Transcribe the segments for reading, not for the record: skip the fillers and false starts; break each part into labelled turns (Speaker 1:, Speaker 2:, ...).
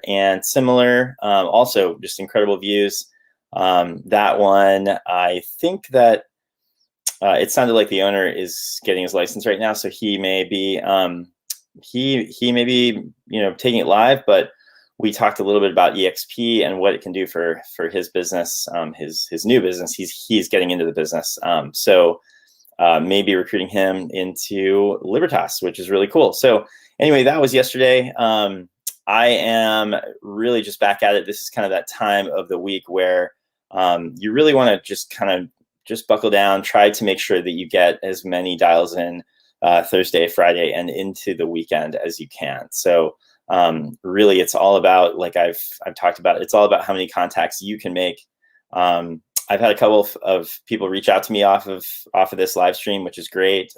Speaker 1: and similar. Also, just incredible views. That one, I think that it sounded like the owner is getting his license right now, so he may be he may be taking it live. But we talked a little bit about EXP and what it can do for his business, his new business. He's getting into the business, so maybe recruiting him into Libertas, which is really cool. So anyway, that was yesterday. I am really just back at it. This is kind of that time of the week where you really want to just buckle down, try to make sure that you get as many dials in Thursday, Friday, and into the weekend as you can. So really, it's all about, like I've talked about, it's all about how many contacts you can make. I've had a couple of people reach out to me off of this live stream, which is great.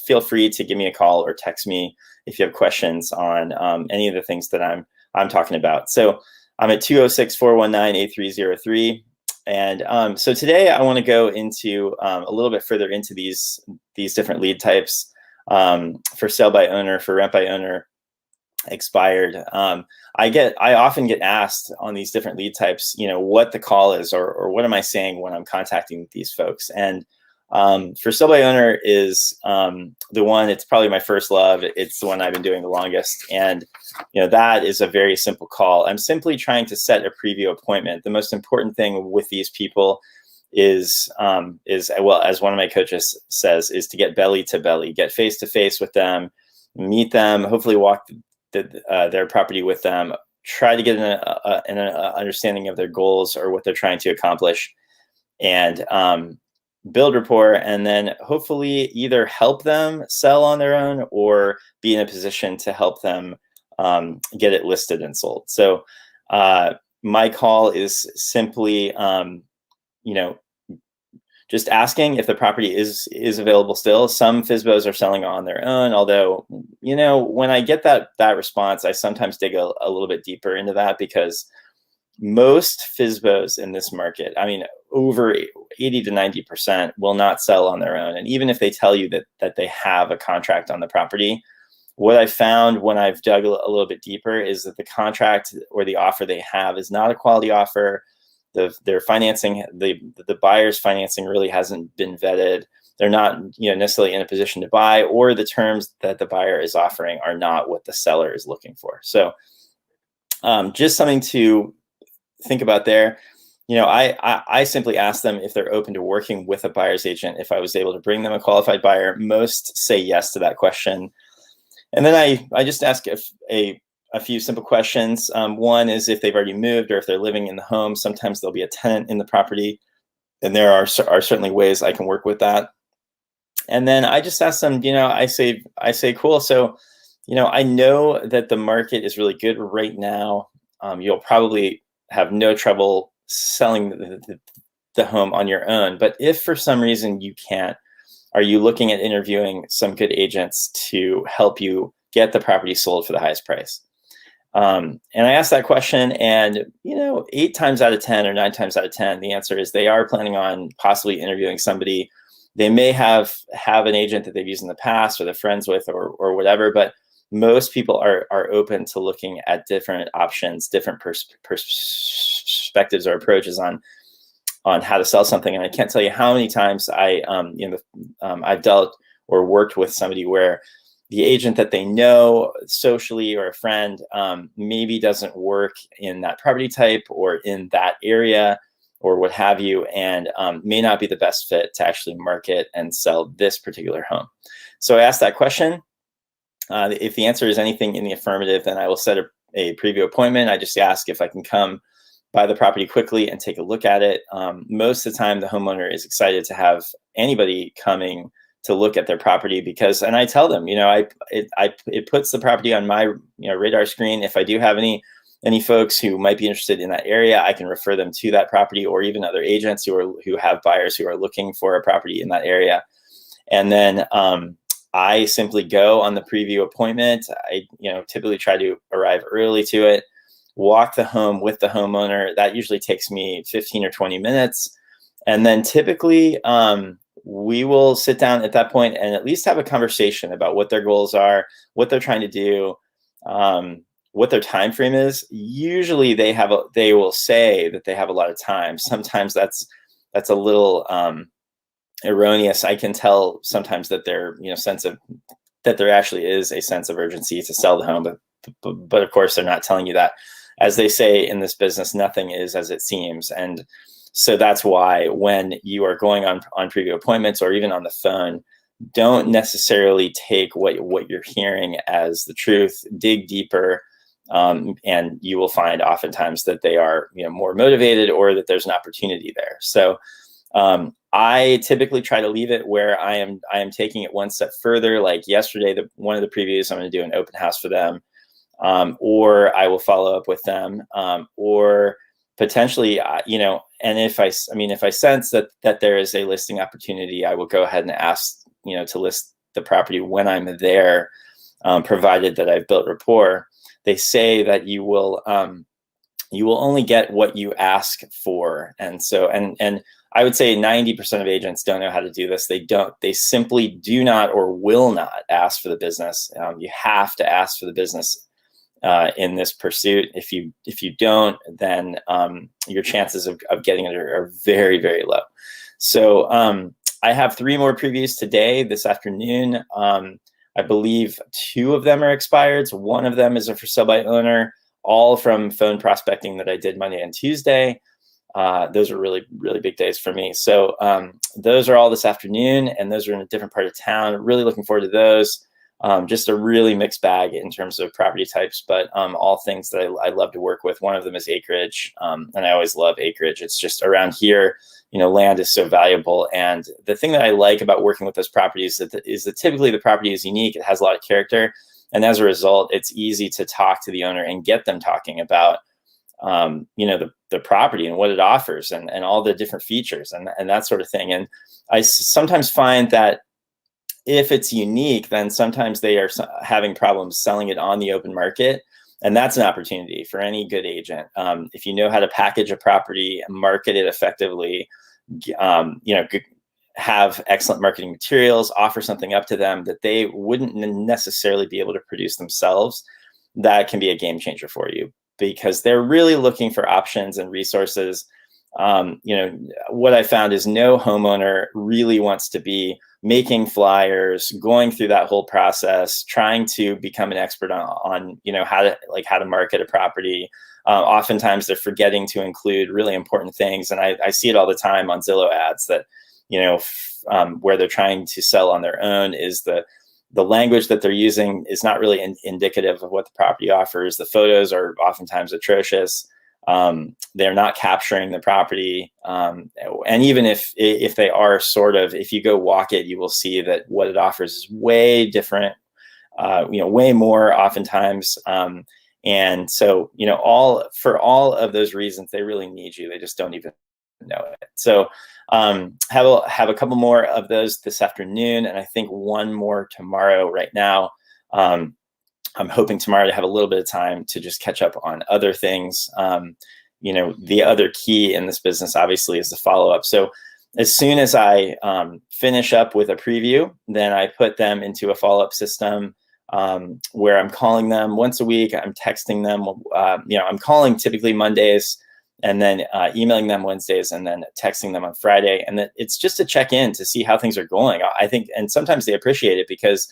Speaker 1: Feel free to give me a call or text me if you have questions on any of the things that I'm talking about. So I'm at 206-419-8303. And so today I want to go into a little bit further into these different lead types for sale by owner, for rent by owner, expired. I often get asked on these different lead types, what the call is, or what am I saying when I'm contacting these folks. And for sale by owner is the one, it's probably my first love. It's the one I've been doing the longest. And that is a very simple call. I'm simply trying to set a preview appointment. The most important thing with these people is well, as one of my coaches says, is to get belly to belly, get face to face with them, meet them, hopefully walk their property with them, try to get an understanding of their goals or what they're trying to accomplish, and build rapport, and then hopefully either help them sell on their own or be in a position to help them get it listed and sold. So my call is simply, just asking if the property is available still. Some FSBOs are selling on their own, although, when I get that response, I sometimes dig a little bit deeper into that, because most FSBOs in this market, I mean, over 80 to 90% will not sell on their own. And even if they tell you that they have a contract on the property, what I found when I've dug a little bit deeper is that the contract or the offer they have is not a quality offer. Their financing, the buyer's financing really hasn't been vetted. They're not necessarily in a position to buy, or the terms that the buyer is offering are not what the seller is looking for. So just something to think about there. I simply ask them if they're open to working with a buyer's agent. If I was able to bring them a qualified buyer, most say yes to that question. And then I just ask a few simple questions. One is if they've already moved or if they're living in the home. Sometimes there'll be a tenant in the property, and there are certainly ways I can work with that. And then I just ask them, I say, cool. So, I know that the market is really good right now. You'll probably have no trouble selling the home on your own. But if for some reason you can't, are you looking at interviewing some good agents to help you get the property sold for the highest price? And I asked that question, and 8 times out of 10 or 9 times out of 10, the answer is they are planning on possibly interviewing somebody. They may have an agent that they've used in the past or they're friends with or whatever, but most people are open to looking at different options, different perspectives or approaches on how to sell something. And I can't tell you how many times I've dealt or worked with somebody where the agent that they know socially or a friend maybe doesn't work in that property type or in that area or what have you, and may not be the best fit to actually market and sell this particular home. So I asked that question. If the answer is anything in the affirmative, then I will set a preview appointment. I just ask if I can come by the property quickly and take a look at it. Most of the time, the homeowner is excited to have anybody coming to look at their property, because, and I tell them, it puts the property on my radar screen. If I do have any folks who might be interested in that area, I can refer them to that property, or even other agents who have buyers who are looking for a property in that area. And then I simply go on the preview appointment. I typically try to arrive early to it, walk the home with the homeowner. That usually takes me 15 or 20 minutes. And then typically we will sit down at that point and at least have a conversation about what their goals are, what they're trying to do, what their time frame is. Usually they will say that they have a lot of time. Sometimes that's a little erroneous. I can tell sometimes that that there actually is a sense of urgency to sell the home, but of course they're not telling you that. As they say in this business, nothing is as it seems. And so that's why when you are going on preview appointments or even on the phone, don't necessarily take what you're hearing as the truth. Dig deeper, and you will find oftentimes that they are more motivated, or that there's an opportunity there. So I typically try to leave it where I am taking it one step further. Like yesterday, one of the previews, I'm going to do an open house for them, or I will follow up with them, or potentially, and if I sense that there is a listing opportunity, I will go ahead and ask, to list the property when I'm there, provided that I've built rapport. They say that you will only get what you ask for. And so, and I would say 90% of agents don't know how to do this. They simply do not or will not ask for the business. You have to ask for the business in this pursuit. If you don't, then your chances of getting it are very, very low. So I have 3 more previews today, this afternoon. I believe 2 of them are expireds. 1 of them is a for sale by owner, all from phone prospecting that I did Monday and Tuesday. Those are really, really big days for me. So those are all this afternoon, and those are in a different part of town. Really looking forward to those. Just a really mixed bag in terms of property types, but all things that I love to work with. One of them is acreage, and I always love acreage. It's just around here, land is so valuable. And the thing that I like about working with those properties is that typically the property is unique. It has a lot of character. And as a result, it's easy to talk to the owner and get them talking about, the property and what it offers, and all the different features and that sort of thing. And I sometimes find that if it's unique, then sometimes they are having problems selling it on the open market. And that's an opportunity for any good agent. If you know how to package a property and market it effectively, have excellent marketing materials, offer something up to them that they wouldn't necessarily be able to produce themselves, that can be a game changer for you, because they're really looking for options and resources. What I found is no homeowner really wants to be making flyers, going through that whole process, trying to become an expert on how to market a property. Oftentimes they're forgetting to include really important things. And I see it all the time on Zillow ads that, where they're trying to sell on their own, is the language that they're using is not really indicative of what the property offers. The photos are oftentimes atrocious. They're not capturing the property. And even if they are if you go walk it, you will see that what it offers is way different, way more oftentimes. And so, for all of those reasons, they really need you. They just don't even know it. So have a couple more of those this afternoon, and I think 1 more tomorrow. Right now, I'm hoping tomorrow to have a little bit of time to just catch up on other things. The other key in this business, obviously, is the follow-up. So as soon as I finish up with a preview, then I put them into a follow-up system where I'm calling them once a week. I'm texting them. I'm calling typically Mondays, and then emailing them Wednesdays, and then texting them on Friday. And then it's just to check in to see how things are going. I think, and sometimes they appreciate it because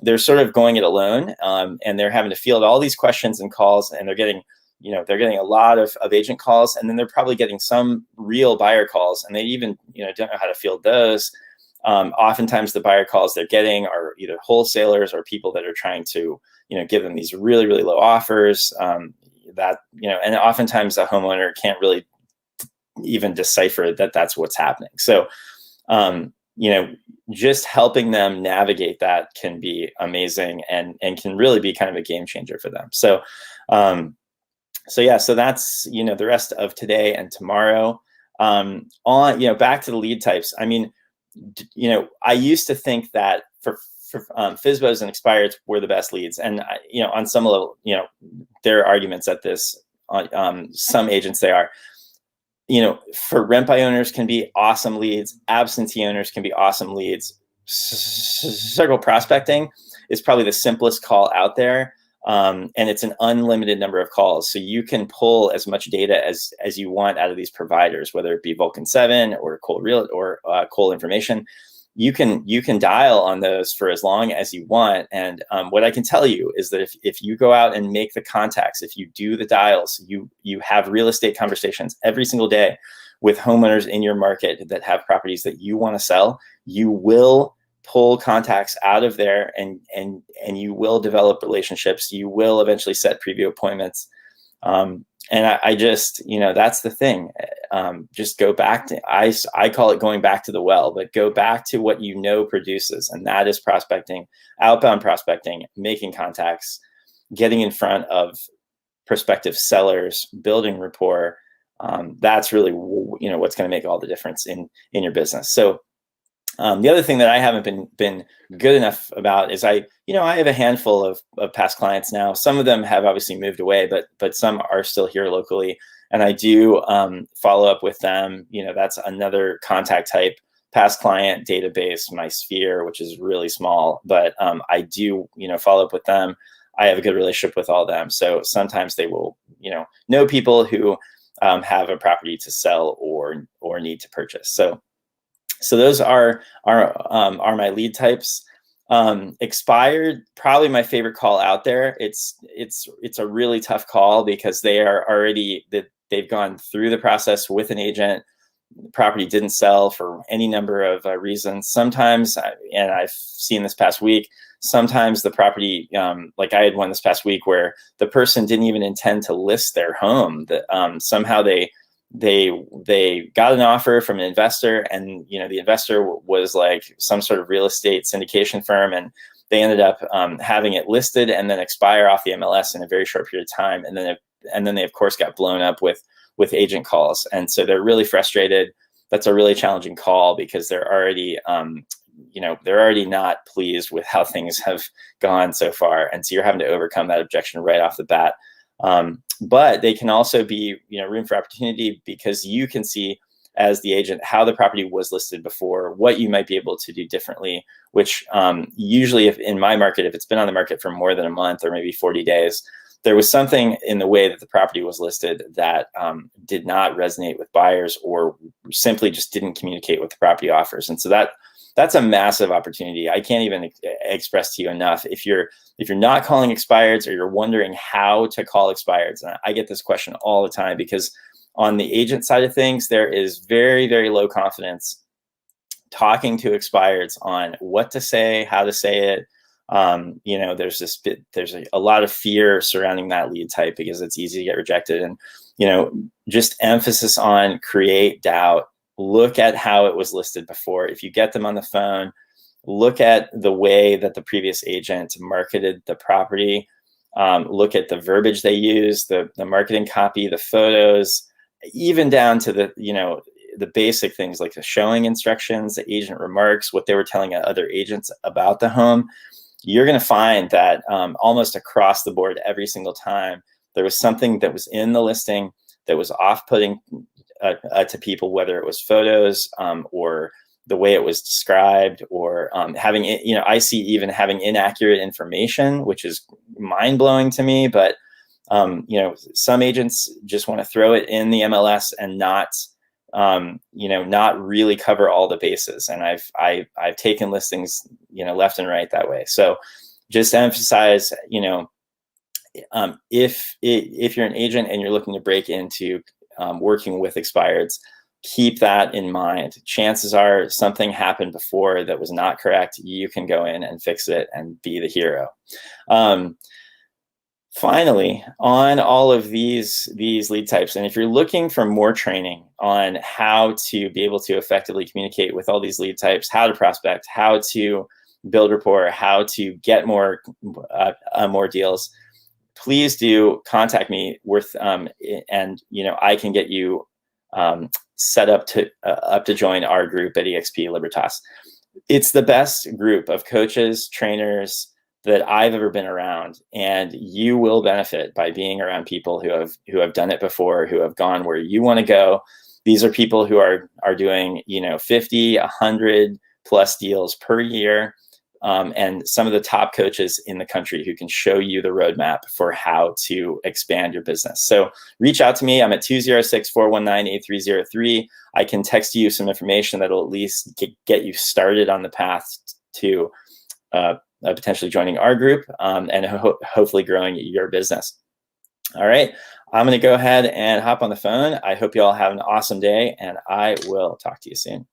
Speaker 1: they're sort of going it alone, and they're having to field all these questions and calls, and they're getting a lot of agent calls, and then they're probably getting some real buyer calls, and they even don't know how to field those. Oftentimes the buyer calls they're getting are either wholesalers or people that are trying to give them these really, really low offers, and oftentimes a homeowner can't really even decipher that that's what's happening. So just helping them navigate that can be amazing and can really be kind of a game changer for them. So so that's the rest of today and tomorrow. Back to the lead types. I mean, I used to think that for FSBOs and expireds were the best leads, and on some level, there are arguments at this. Some agents they are. For rent by owners can be awesome leads. Absentee owners can be awesome leads. Circle prospecting is probably the simplest call out there. And it's an unlimited number of calls. So you can pull as much data as you want out of these providers, whether it be Vulcan 7 or Cole Real or Cole Information. You can dial on those for as long as you want. And what I can tell you is that if you go out and make the contacts, if you do the dials, you have real estate conversations every single day with homeowners in your market that have properties that you want to sell, you will pull contacts out of there, and you will develop relationships. You will eventually set preview appointments. And I just, that's the thing. Just go back to, I call it going back to the well, but go back to what produces. And that is prospecting, outbound prospecting, making contacts, getting in front of prospective sellers, building rapport. That's really, what's going to make all the difference in your business. So the other thing that I haven't been good enough about is I have a handful of past clients now. Some of them have obviously moved away, but some are still here locally. And I do follow up with them. That's another contact type, past client database, my sphere, which is really small, but I do, follow up with them. I have a good relationship with all of them. So sometimes they will, know people who have a property to sell or need to purchase. So those are my lead types. Expired, probably my favorite call out there. It's a really tough call because they are already they've gone through the process with an agent. The property didn't sell for any number of reasons. Sometimes, and I've seen this past week, sometimes the property, like I had one this past week where the person didn't even intend to list their home. That somehow they got an offer from an investor, and the investor was like some sort of real estate syndication firm, and they ended up having it listed and then expire off the MLS in a very short period of time, and then they of course got blown up with agent calls, and so they're really frustrated. That's a really challenging call because they're already they're already not pleased with how things have gone so far, and so you're having to overcome that objection right off the bat. But they can also be, room for opportunity because you can see as the agent how the property was listed before, what you might be able to do differently, which usually if in my market, if it's been on the market for more than a month or maybe 40 days, there was something in the way that the property was listed that did not resonate with buyers or simply just didn't communicate with the property offers. And so that's a massive opportunity. I can't even express to you enough. If you're not calling expireds or you're wondering how to call expireds, and I get this question all the time because on the agent side of things, there is very, very low confidence talking to expireds on what to say, how to say it. There's a lot of fear surrounding that lead type because it's easy to get rejected, and just emphasis on create doubt. Look at how it was listed before. If you get them on the phone, look at the way that the previous agent marketed the property. Look at the verbiage they use, the marketing copy, the photos, even down to the basic things like the showing instructions, the agent remarks, what they were telling other agents about the home. You're going to find that almost across the board, every single time, there was something that was in the listing that was off-putting to people, whether it was photos or the way it was described, or having I see even having inaccurate information, which is mind-blowing to me. But some agents just want to throw it in the MLS and not really cover all the bases. And I've taken listings left and right that way. So just emphasize if you're an agent and you're looking to break into working with expireds, keep that in mind. Chances are something happened before that was not correct. You can go in and fix it and be the hero. Finally, on all of these lead types, and if you're looking for more training on how to be able to effectively communicate with all these lead types, how to prospect, how to build rapport, how to get more deals, please do contact me and I can get you set up to join our group at eXp Libertas. It's the best group of coaches, trainers that I've ever been around, and you will benefit by being around people who have done it before, who have gone where you want to go. These are people who are doing 50, 100 plus deals per year. and some of the top coaches in the country who can show you the roadmap for how to expand your business. So reach out to me. I'm at 206-419-8303. I can text you some information that'll at least get you started on the path to potentially joining our group and hopefully growing your business. All right, I'm going to go ahead and hop on the phone. I hope you all have an awesome day, and I will talk to you soon.